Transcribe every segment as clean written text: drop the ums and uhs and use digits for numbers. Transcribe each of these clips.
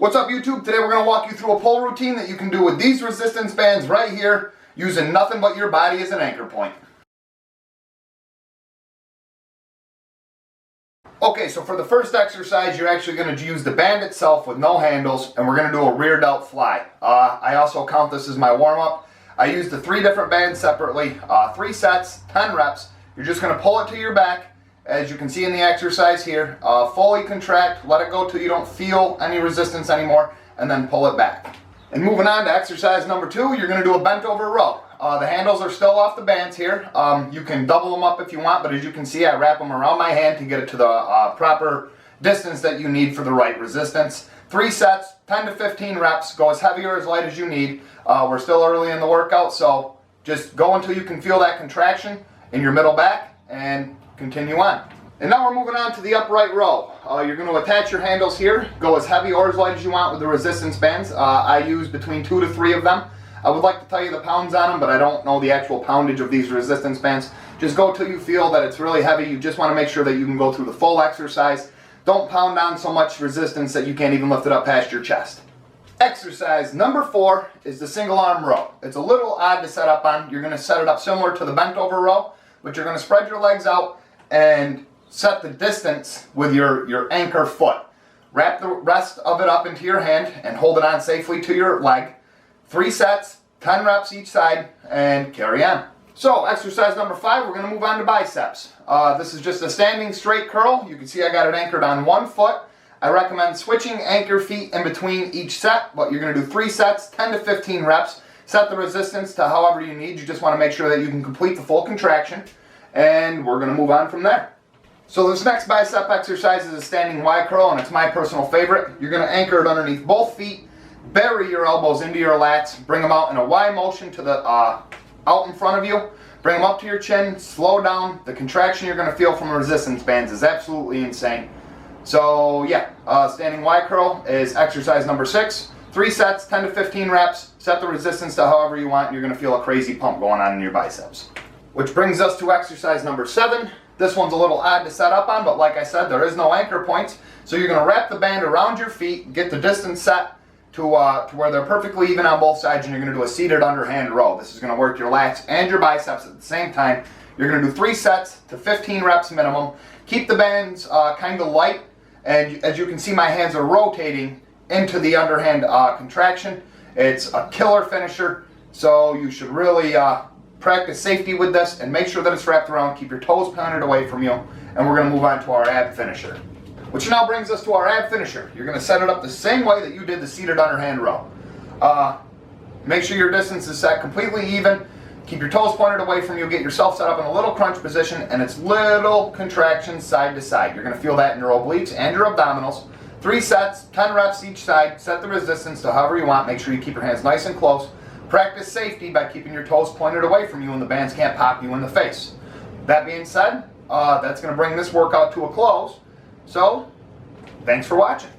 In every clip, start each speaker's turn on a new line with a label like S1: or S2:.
S1: What's up YouTube? Today we're going to walk you through a pull routine that you can do with these resistance bands right here, using nothing but your body as an anchor point. Okay, so for the first exercise, you're actually going to use the band itself with no handles, and we're going to do a rear delt fly. I also count this as my warm-up. I used the 3 different bands separately, 3 sets, 10 reps. You're just going to pull it to your back, as you can see in the exercise here. Fully contract, let it go till you don't feel any resistance anymore, and then pull it back. And moving on to exercise number 2, you're going to do a bent over row. The handles are still off the bands here. You can double them up if you want, but as you can see, I wrap them around my hand to get it to the proper distance that you need for the right resistance. 3 sets, 10 to 15 reps. Go as heavy or as light as you need. We're still early in the workout, so just go until you can feel that contraction in your middle back and continue on. And now we're moving on to the upright row. You're going to attach your handles here. Go as heavy or as light as you want with the resistance bands. I use between 2 to 3 of them. I would like to tell you the pounds on them, but I don't know the actual poundage of these resistance bands. Just go till you feel that it's really heavy. You just want to make sure that you can go through the full exercise. Don't pound on so much resistance that you can't even lift it up past your chest. Exercise number 4 is the single arm row. It's a little odd to set up on. You're going to set it up similar to the bent over row, but you're going to spread your legs out and set the distance with your anchor foot. Wrap the rest of it up into your hand and hold it on safely to your leg. 3 sets, 10 reps each side, and carry on. So exercise number 5, we're going to move on to biceps. This is just a standing straight curl. You can see I got it anchored on 1 foot. I recommend switching anchor feet in between each set, but you're going to do 3 sets, 10 to 15 reps. Set the resistance to however you need. You just want to make sure that you can complete the full contraction, and we're going to move on from there. So this next bicep exercise is a standing Y curl, and it's my personal favorite. You're going to anchor it underneath both feet. Bury your elbows into your lats, bring them out in a Y motion to the out in front of you, bring them up to your chin, slow down. The contraction you're going to feel from resistance bands is absolutely insane. So yeah, standing Y curl is exercise number 6. 3 sets, 10 to 15 reps, set the resistance to however you want, and you're going to feel a crazy pump going on in your biceps. Which brings us to exercise number 7. This one's a little odd to set up on, but like I said, there is no anchor points. So you're going to wrap the band around your feet, get the distance set to where they're perfectly even on both sides, and you're going to do a seated underhand row. This is going to work your lats and your biceps at the same time. You're going to do 3 sets to 15 reps minimum. Keep the bands kind of light, and as you can see, my hands are rotating into the underhand contraction. It's a killer finisher, so you should really practice safety with this and make sure that it's wrapped around. Keep your toes planted away from you, and we're going to move on to our ab finisher. Which now brings us to our ab finisher. You're going to set it up the same way that you did the seated underhand row. Make sure your distance is set completely even. Keep your toes pointed away from you. Get yourself set up in a little crunch position, and it's little contractions side to side. You're going to feel that in your obliques and your abdominals. 3 sets, 10 reps each side. Set the resistance to however you want. Make sure you keep your hands nice and close. Practice safety by keeping your toes pointed away from you, and the bands can't pop you in the face. That being said, that's going to bring this workout to a close. So, thanks for watching.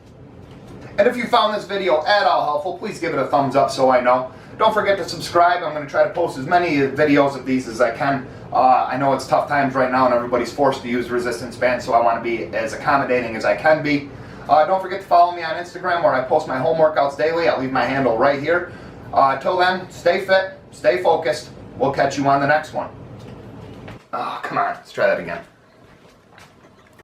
S1: And if you found this video at all helpful, please give it a thumbs up so I know. Don't forget to subscribe. I'm going to try to post as many videos of these as I can. I know it's tough times right now and everybody's forced to use resistance bands, so I want to be as accommodating as I can be. Don't forget to follow me on Instagram, where I post my home workouts daily. I'll leave my handle right here. Till then, stay fit, stay focused. We'll catch you on the next one. Oh, come on. Let's try that again.